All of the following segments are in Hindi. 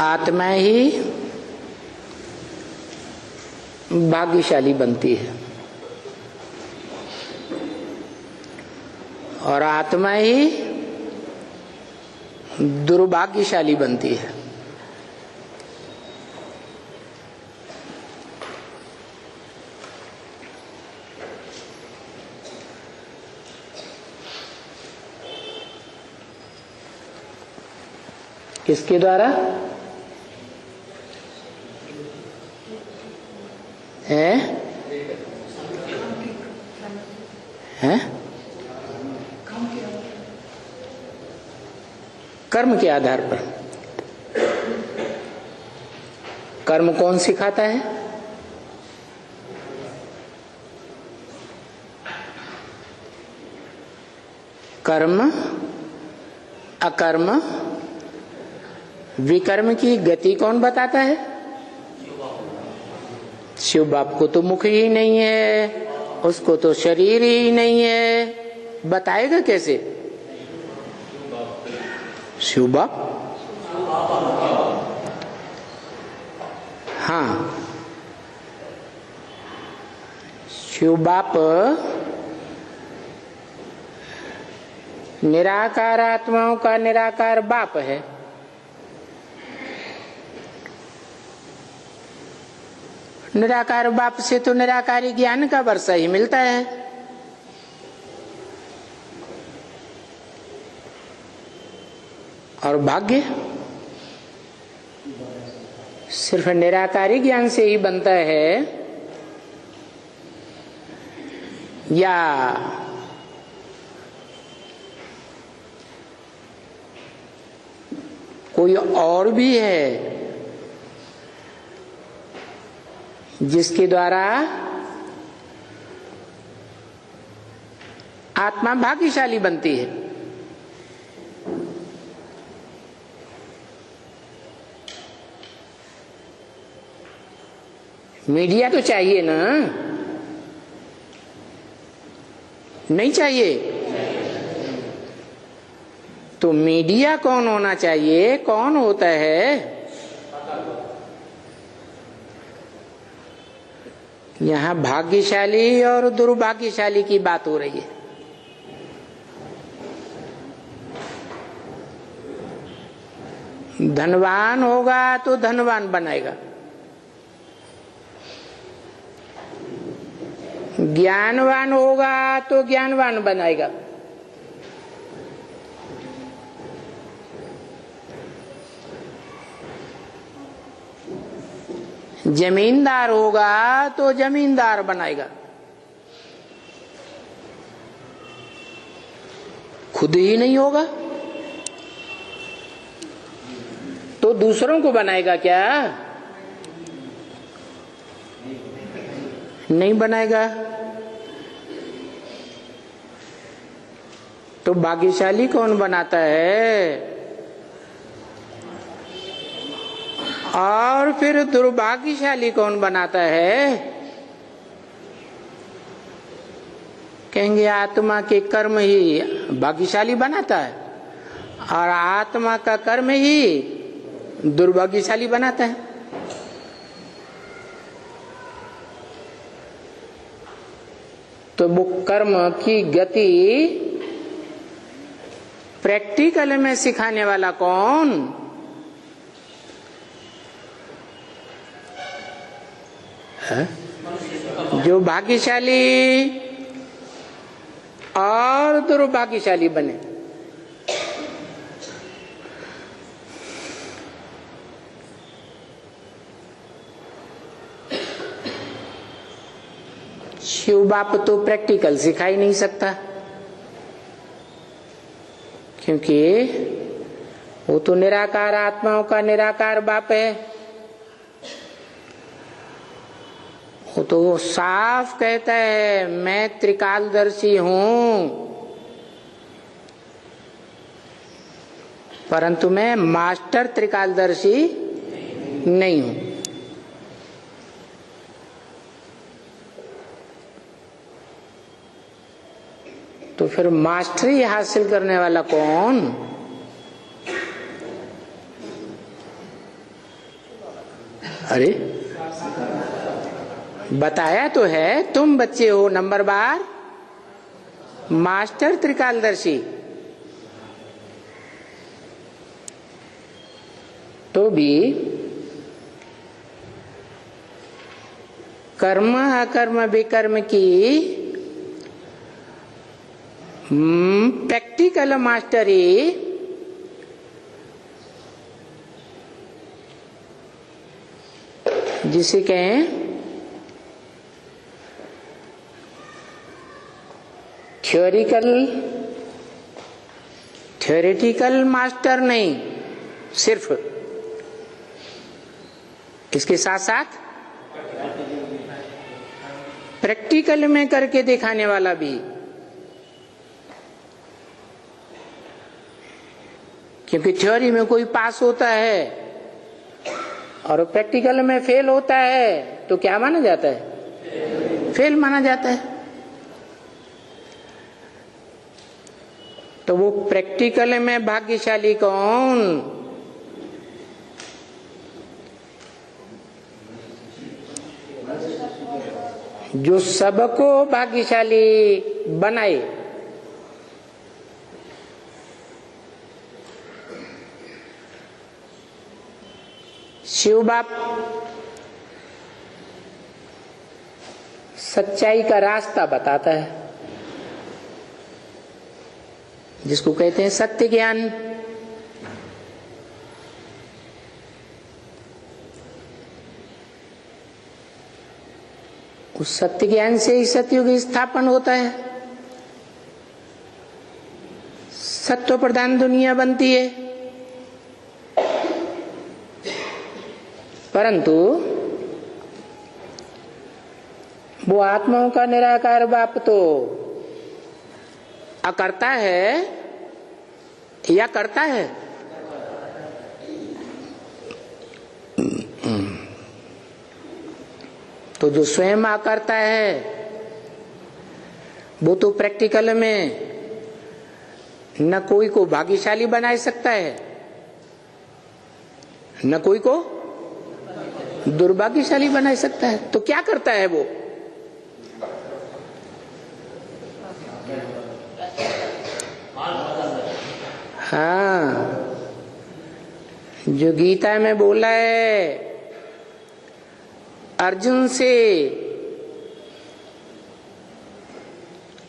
आत्मा ही भाग्यशाली बनती है और आत्मा ही दुर्भाग्यशाली बनती है। किसके द्वारा? हैं? कर्म के आधार पर। कर्म कौन सिखाता है? कर्म, अकर्म, विकर्म की गति कौन बताता है? शिव बाप को तो मुख ही नहीं है, उसको तो शरीर ही नहीं है, बताएगा कैसे? शिव बाप? हाँ, शिव बाप निराकार आत्माओं का निराकार बाप है। निराकार बाप से तो निराकारी ज्ञान का वर्षा ही मिलता है। और भाग्य सिर्फ निराकारी ज्ञान से ही बनता है या कोई और भी है जिसके द्वारा आत्मा भाग्यशाली बनती है? मीडिया तो चाहिए ना? नहीं चाहिए? तो मीडिया कौन होना चाहिए? कौन होता है? यहाँ भाग्यशाली और दुर्भाग्यशाली की बात हो रही है। धनवान होगा तो धनवान बनाएगा, ज्ञानवान होगा तो ज्ञानवान बनाएगा, जमींदार होगा तो जमींदार बनाएगा, खुद ही नहीं होगा तो दूसरों को बनाएगा क्या? नहीं बनाएगा। तो भाग्यशाली कौन बनाता है? और फिर दुर्भाग्यशाली कौन बनाता है? कहेंगे आत्मा के कर्म ही भाग्यशाली बनाता है और आत्मा का कर्म ही दुर्भाग्यशाली बनाता है। तो वो कर्म की गति प्रैक्टिकल में सिखाने वाला कौन? है? जो भाग्यशाली और दुर्भाग्यशाली बने। शिव बाप तो प्रैक्टिकल सिखा ही नहीं सकता, क्योंकि वो तो निराकार आत्माओं का निराकार बाप है। वो तो साफ कहता है मैं त्रिकालदर्शी हूं, परंतु मैं मास्टर त्रिकालदर्शी नहीं हूं। तो फिर मास्टरी हासिल करने वाला कौन? अरे बताया तो है, तुम बच्चे हो नंबर बार मास्टर त्रिकालदर्शी। तो भी कर्म अकर्म विकर्म की प्रैक्टिकल मास्टरी जिसे कहें थ्योरेटिकल मास्टर नहीं, सिर्फ इसके साथ साथ प्रैक्टिकल में करके दिखाने वाला भी। क्योंकि थ्योरी में कोई पास होता है और प्रैक्टिकल में फेल होता है तो क्या माना जाता है? फेल माना जाता है। तो वो प्रैक्टिकल में भाग्यशाली कौन? जो सबको भाग्यशाली बनाए। शिव बाप सच्चाई का रास्ता बताता है, जिसको कहते हैं सत्य ज्ञान। उस सत्य ज्ञान से ही सत्युग स्थापन होता है, सत्व प्रधान दुनिया बनती है। परंतु वो आत्माओं का निराकार बाप तो अकर्ता है या करता है? तो जो स्वयं अकर्ता है वो तो प्रैक्टिकल में न कोई को भाग्यशाली बना सकता है, न कोई को दुर्भाग्यशाली बना सकता है। तो क्या करता है वो? हाँ, जो गीता में बोला है अर्जुन से,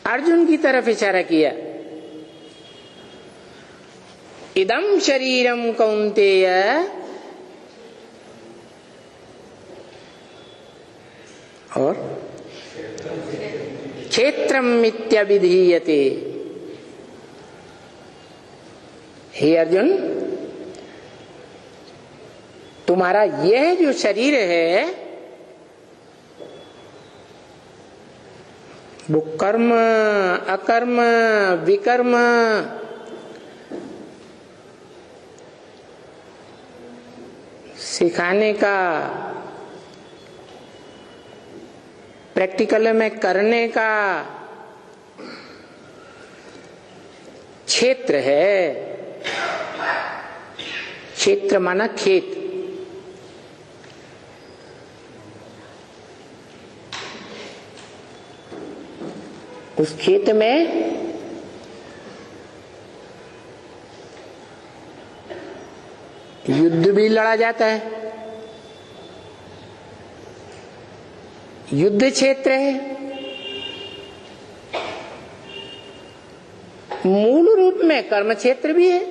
अर्जुन की तरफ इशारा किया, इदं शरीरम कौन्तेय और क्षेत्रम मिथ्याभिधीयते। हे अर्जुन, तुम्हारा यह जो शरीर है वो कर्म अकर्म विकर्म सिखाने का, प्रैक्टिकल में करने का क्षेत्र है। क्षेत्र माना खेत। उस खेत में युद्ध भी लड़ा जाता है, युद्ध क्षेत्र है। मूल रूप में कर्म क्षेत्र भी है।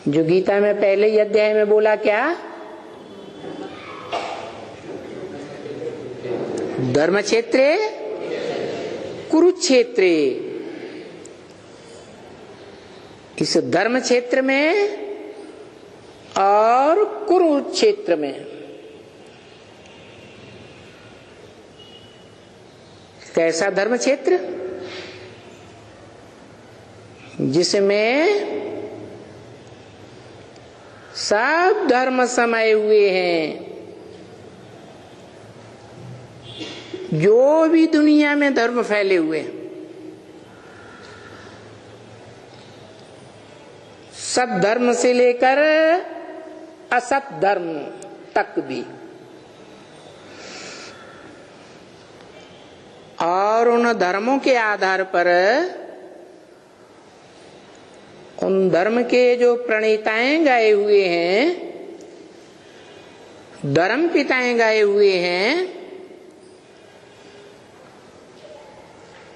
जो गीता में पहले ही अध्याय में बोला क्या? धर्म क्षेत्रे कुरुक्षेत्रे। इस धर्म क्षेत्र में और कुरुक्षेत्र में कैसा धर्म क्षेत्र? जिसमें सब धर्म समाये हुए हैं। जो भी दुनिया में धर्म फैले हुए हैं सत धर्म से लेकर असत धर्म तक भी, और उन धर्मों के आधार पर उन धर्म के जो प्रणेताएं गए हुए हैं, धर्म पिताएं गए हुए हैं,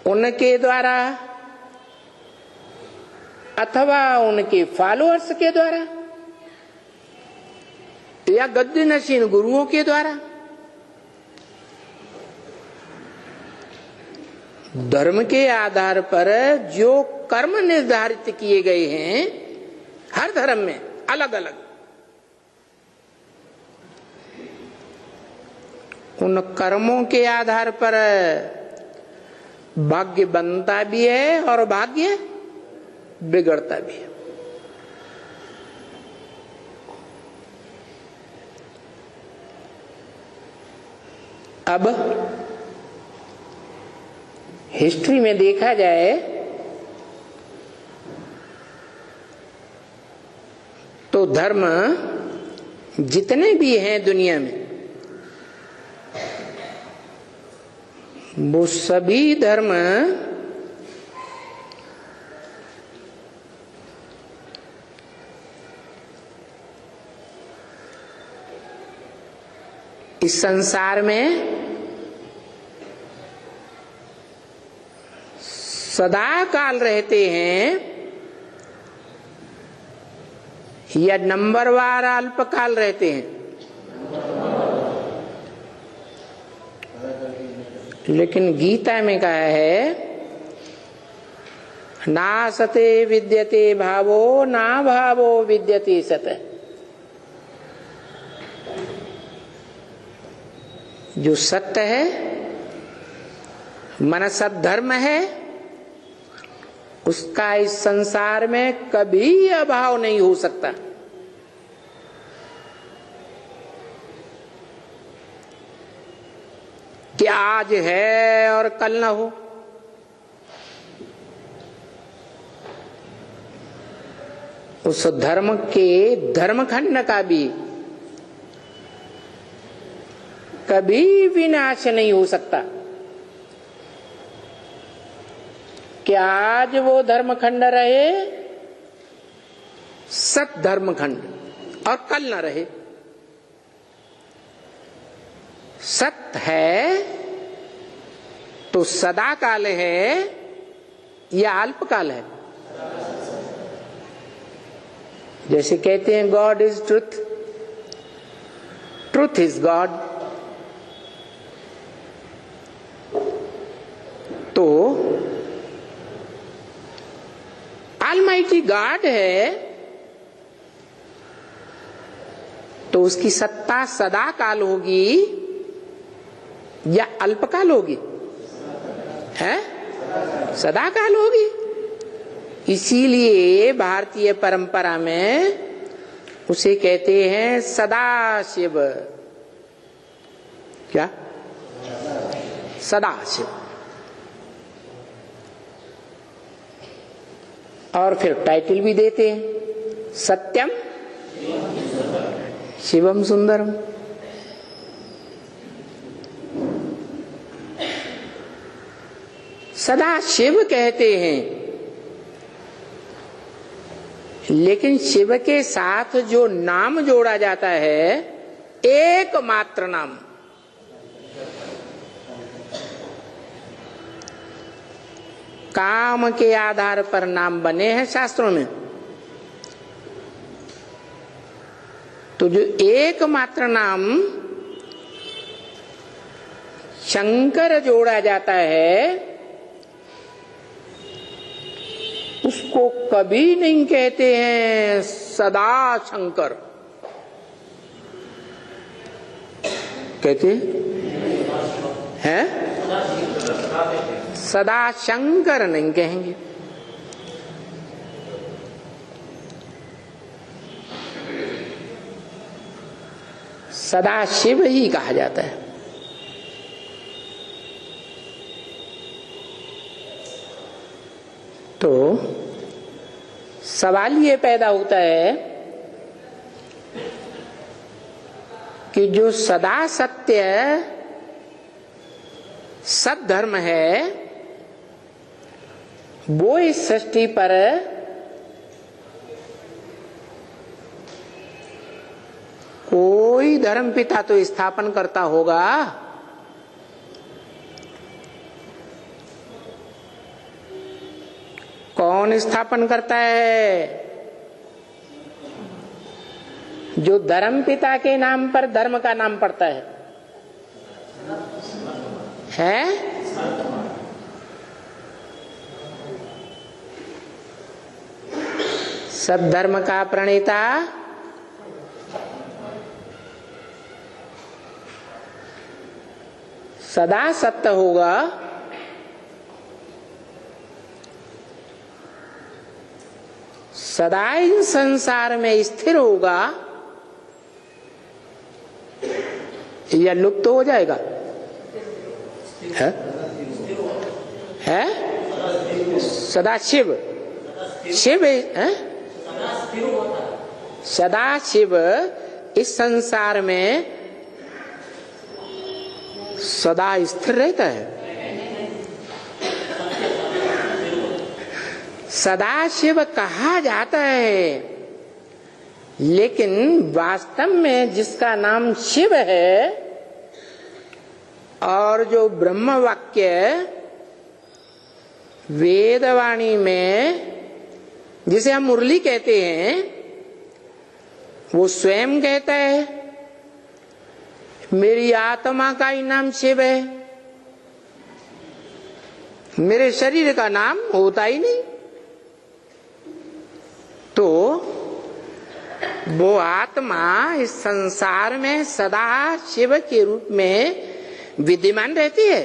उनके द्वारा अथवा उनके फॉलोअर्स के द्वारा या गद्दी नशीन गुरुओं के द्वारा धर्म के आधार पर जो कर्म निर्धारित किए गए हैं हर धर्म में अलग अलग, उन कर्मों के आधार पर भाग्य बनता भी है और भाग्य बिगड़ता भी है। अब हिस्ट्री में देखा जाए तो धर्म जितने भी हैं दुनिया में, वो सभी धर्म इस संसार में सदा काल रहते हैं या नंबरवार अल्पकाल रहते हैं। लेकिन गीता में कहा है नासते विद्यते भावो ना भावो विद्यते सत। जो सत्य है मन सद्धर्म है उसका इस संसार में कभी अभाव नहीं हो सकता। कि आज है और कल ना हो, उस धर्म के धर्मखंड का भी कभी विनाश नहीं हो सकता। कि आज वो धर्मखंड रहे सत धर्मखंड और कल न रहे। सत है तो सदा काल है या अल्पकाल है। जैसे कहते हैं God is truth, truth is God. तो ऑलमाइटी गॉड है तो उसकी सत्ता सदा काल होगी या अल्पकाल होगी? है सदा काल होगी। इसीलिए भारतीय परंपरा में उसे कहते हैं सदाशिव। क्या? सदाशिव। और फिर टाइटल भी देते हैं सत्यम शिवम सुंदरम। सदा शिव कहते हैं, लेकिन शिव के साथ जो नाम जोड़ा जाता है एकमात्र नाम, काम के आधार पर नाम बने हैं शास्त्रों में। तो जो एकमात्र नाम शंकर जोड़ा जाता है उसको कभी नहीं कहते हैं सदा शंकर। कहते हैं सदा शंकर नहीं कहेंगे। सदा शिव ही कहा जाता है। तो सवाल ये पैदा होता है कि जो सदा सत्य सद्धर्म है वो इस सृष्टि पर कोई धर्म पिता तो स्थापन करता होगा, कौन स्थापन करता है? जो धर्म पिता के नाम पर धर्म का नाम पड़ता है? सद्धर्म का प्रणेता सदा सत्य होगा, सदा इन संसार में स्थिर होगा या लुप्त हो जाएगा? है? सदा शिव शिव है? सदा शिव इस संसार में सदा स्थिर रहता है। सदा शिव कहा जाता है, लेकिन वास्तव में जिसका नाम शिव है और जो ब्रह्म वाक्य वेदवाणी में जिसे हम मुरली कहते हैं, वो स्वयं कहता है मेरी आत्मा का ही नाम शिव है, मेरे शरीर का नाम होता ही नहीं। तो वो आत्मा इस संसार में सदा शिव के रूप में विद्यमान रहती है?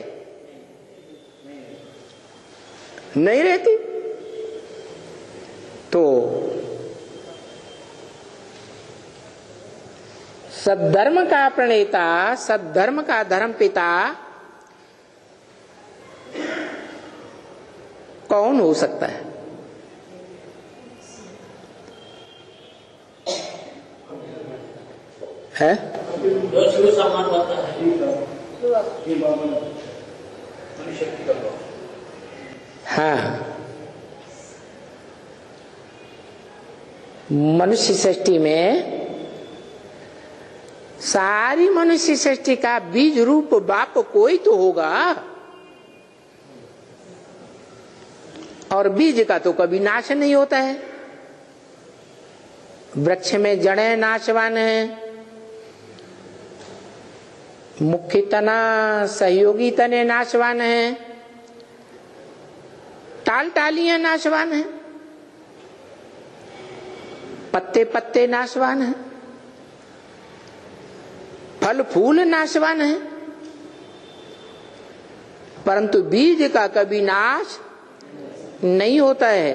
नहीं रहती। तो सद्धर्म का प्रणेता, सद्धर्म का धर्म पिता कौन हो सकता है? हाँ, मनुष्य सृष्टि में सारी मनुष्य सृष्टि का बीज रूप बाप कोई तो होगा, और बीज का तो कभी नाश नहीं होता है। वृक्ष में जड़ें नाशवान है, मुख्य तना सहयोगी तने नाशवान है, टाल टालियां नाशवान है, पत्ते पत्ते नाशवान है, फल फूल नाशवान है, परंतु बीज का कभी नाश नहीं होता है।